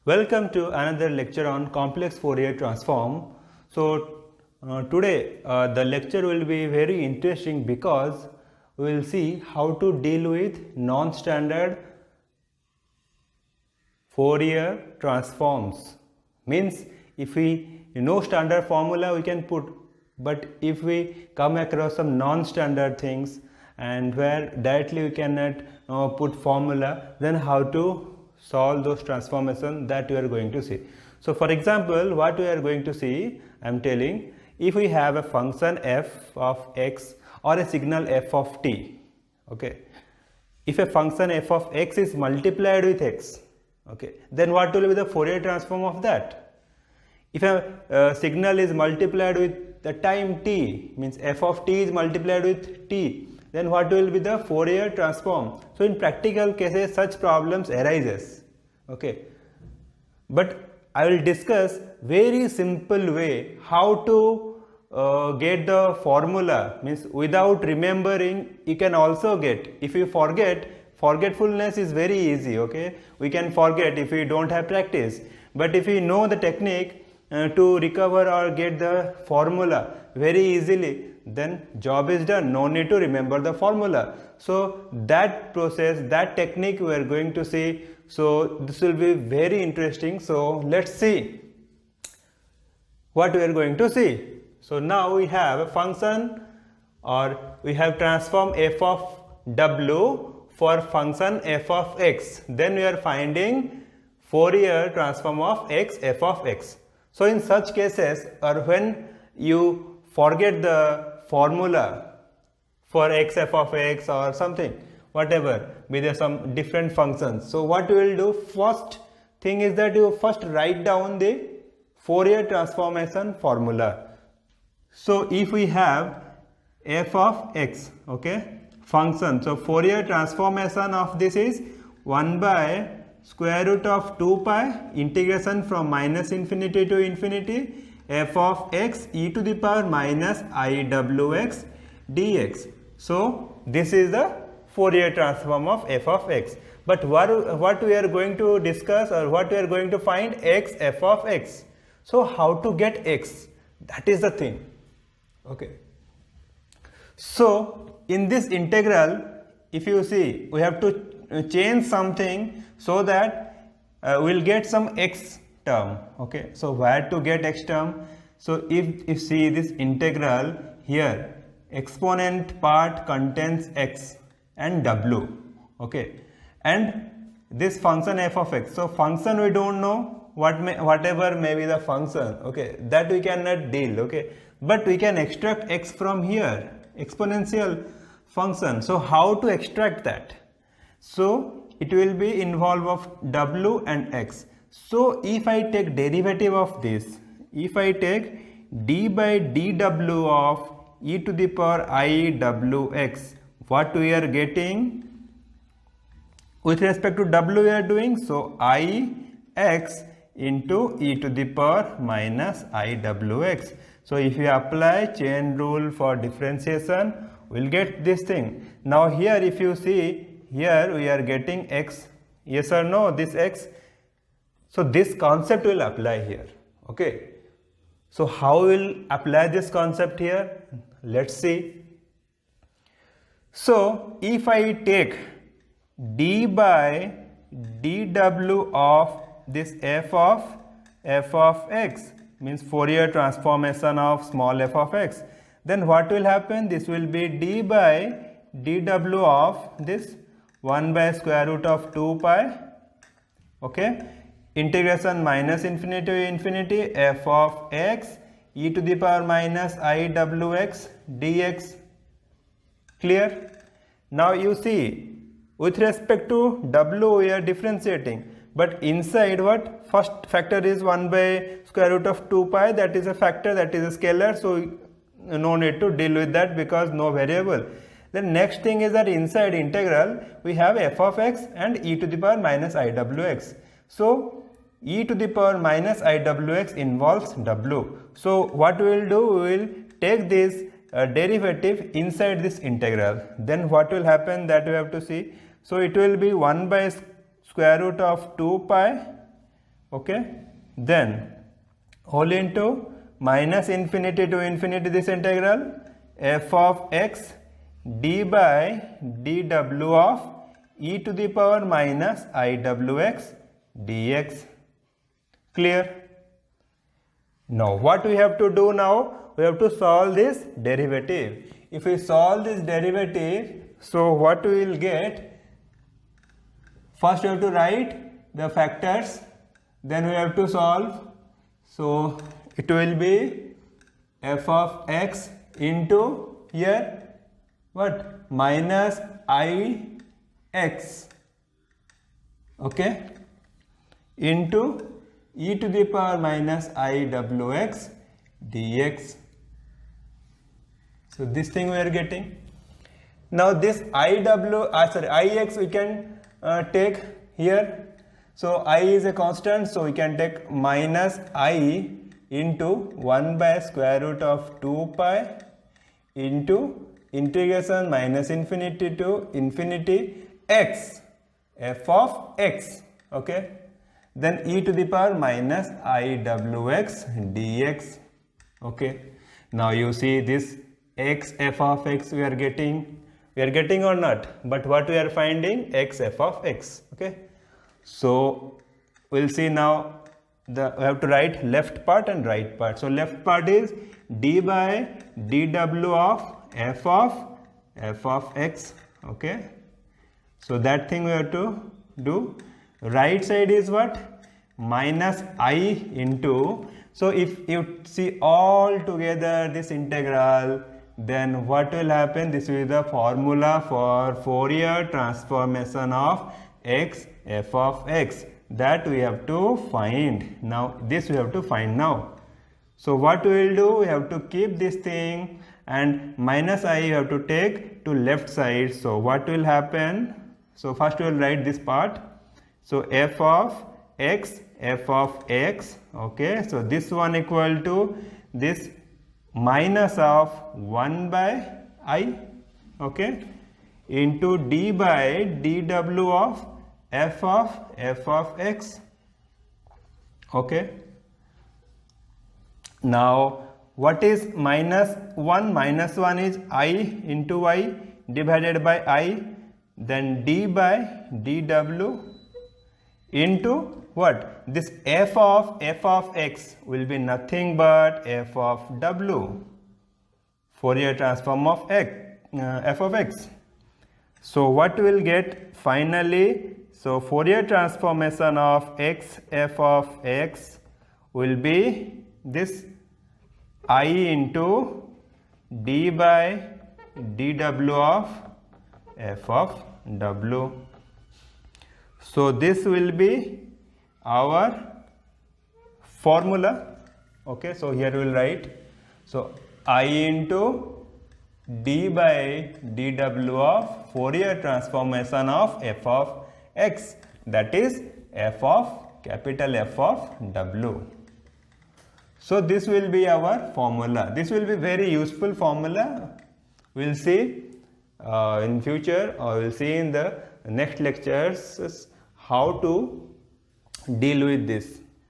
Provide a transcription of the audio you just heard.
Welcome to another lecture on complex Fourier transform. Today the lecture will be very interesting because we will see how to deal with non-standard Fourier transforms. Means if we know standard formula we can put, but if we come across some non-standard things and where directly we cannot put formula, then how to solve those transformations, that we are going to see. So for example, what we are going to see, I am telling, if we have a function f of x or a signal f of t, okay, if a function f of x is multiplied with x, okay, then what will be the Fourier transform of that? If a signal is multiplied with the time t, means f of t is multiplied with t, then what will be the Fourier transform? So in practical cases such problems arises, okay, but I will discuss very simple way how to get the formula, means without remembering you can also get. If you forget, forgetfulness is very easy, okay, we can forget if we don't have practice, but if we know the technique to recover or get the formula very easily, then job is done, no need to remember the formula. So that process, that technique we are going to see. So this will be very interesting. So let's see what we are going to see. So now we have a function, or we have transform f of w for function f of x, then we are finding Fourier transform of x f of x. So in such cases, or when you forget the formula for x f of x or something, whatever, be there some different functions. So what you will do, first thing is that you first write down the Fourier transformation formula. So if we have f of x, okay, function, so Fourier transformation of this is 1 by square root of 2 pi integration from minus infinity to infinity f of x e to the power minus iwx dx. So this is the Fourier transform of f of x. But what we are going to discuss, or what we are going to find, x f of x. So how to get x, that is the thing, okay. So in this integral, if you see, we have to change something so that we will get some x term, okay. So where to get x term? So if see this integral here, exponent part contains x and w, okay, and this function f of x. So function we don't know, whatever may be the function, okay, that we cannot deal, okay, but we can extract x from here, exponential function. So how to extract that? So it will be involve of w and x. So if I take derivative of this, if I take d by dw of e to the power iwx, what we are getting with respect to w we are doing, so ix into e to the power minus iwx. So if you apply chain rule for differentiation, we will get this thing. Now here if you see, here we are getting x, yes or no, this x. So this concept will apply here, okay. So how will apply this concept here? Let's see. So if I take d by dw of this f of x, means Fourier transformation of small f of x, then what will happen? This will be d by dw of this 1 by square root of 2 pi, okay, integration minus infinity to infinity f of x e to the power minus iwx dx. Clear? Now you see, with respect to w we are differentiating, but inside what? First factor is 1 by square root of 2 pi, that is a factor, that is a scalar, so no need to deal with that because no variable. The next thing is that inside integral we have f of x and e to the power minus iwx. So e to the power minus iwx involves w. So what we will do, we will take this derivative inside this integral. Then what will happen, that we have to see. So it will be 1 by square root of 2 pi Okay, then whole into minus infinity to infinity this integral f of x d by dw of e to the power minus iwx dx. Clear? Now what we have to do now? We have to solve this derivative. If we solve this derivative, so what we will get? First we have to write the factors, then we have to solve. So it will be f of x into here what? Minus I x, okay, into e to the power minus iwx dx. So this thing we are getting. Now this ix we can take here. So I is a constant, so we can take minus I into 1 by square root of 2 pi into integration minus infinity to infinity x f of x, okay, then e to the power minus iwx dx. Okay, now you see this x f of x we are getting or not, but what we are finding? X f of x. Okay, so we'll see now. We have to write left part and right part. So left part is d by dw of f of x. Okay, so that thing we have to do. Right side is what? Minus I into. So if you see all together this integral, then what will happen? This will be the formula for Fourier transformation of x f of x, that we have to find. Now this we have to find now. So what we will do? We have to keep this thing, and minus I you have to take to left side. So what will happen? So first we will write this part. So f of x, okay, so this one equal to this minus of 1 by I, okay, into d by dw of f of x, okay. Now what is minus 1? Minus 1 is I into I divided by I, then d by dw into what? This f of x will be nothing but f of w, Fourier transform of x, f of x. So what we will get finally? So Fourier transformation of x f of x will be this I into d by dw of f of w. So this will be our formula. Okay, so here we will write. So I into d by dw of Fourier transformation of f of x, that is f of capital F of w. So this will be our formula. This will be very useful formula. We will see in future, or we will see in the next lectures how to deal with this.